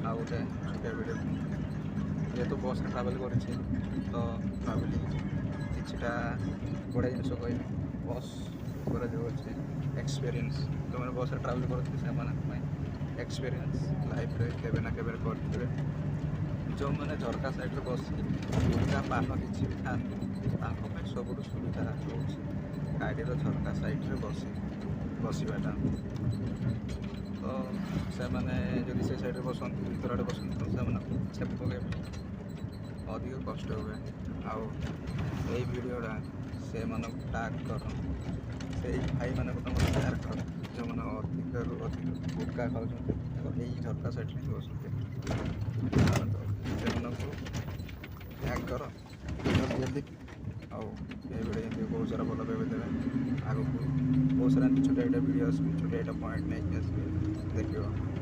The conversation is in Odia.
ଆଉ ଗୋଟେ ଛୋଟିଆ ଭିଡ଼ିଓ ଯେହେତु ବସ୍ରେ ଟ୍ରାଭେଲ୍ କରିଛି ତ ଭାବିଲି କିଛିଟା ବଢ଼ିଆ ଜିନିଷ କହିବି ବସ୍ ଉପରେ ଯେଉଁ ଅଛି ଏକ୍ସପିରିଏନ୍ସ ଯେଉଁମାନେ ବସ୍ରେ ଟ୍ରାଭେଲ୍ କରୁଥିବେ ସେମାନଙ୍କ ପାଇଁ ଏକ୍ସପିରିଏନ୍ସ ଲାଇଫ୍ରେ କେବେ ନା କେବେ କରିଥିବେ। ଯେଉଁମାନେ ଝରକା ସାଇଡ଼୍ରେ ବସିକି ଗୁଟକା ପାନ କିଛି ବି ଖାଆନ୍ତି ତାଙ୍କ ପାଇଁ ସବୁଠୁ ସୁବିଧା ହେଉଛି ଗାଡ଼ିର ଝରକା ସାଇଡ଼୍ରେ ବସିବାଟା। ତ ସେମାନେ ଯଦି ସେ ସାଇଡ଼୍ରେ ବସନ୍ତି ଭିତର ଆଡ଼େ ବସନ୍ତି ତ ସେମାନଙ୍କୁ ଛେପ ପକାଇବା ଅଧିକ କଷ୍ଟ ହୁଏ। ଆଉ ଏଇ ଭିଡ଼ିଓଟା ସେମାନଙ୍କୁ ଟ୍ୟାଗ୍ କର, ସେଇ ଭାଇମାନଙ୍କୁ ତୁମର ସେୟାର କର ଯେଉଁମାନେ ଅଧିକରୁ ଅଧିକ ଗୁଟକା ଖାଉଛନ୍ତି ଏଇ ଝରକା ସାଇଡ଼୍ରେ ହିଁ ବସନ୍ତି। ସେମାନଙ୍କୁ ଟ୍ୟାଗ୍ କର ଜଲ୍ଦି। ଆଉ ଏ ଭିଡ଼ିଓ ଏମିତି ବହୁତ ସାରା ଭଲ ଦେବେ ଆଗକୁ ବହୁତ ସାରା ଏମିତି ଛୋଟିଆ ଛୋଟିଆ ଭିଡ଼ିଓ ଆସିବେ, ଛୋଟିଆ ଛୋଟିଆ ପଏଣ୍ଟ ନେଇକି ଆସିବେ ଦେଖିବ।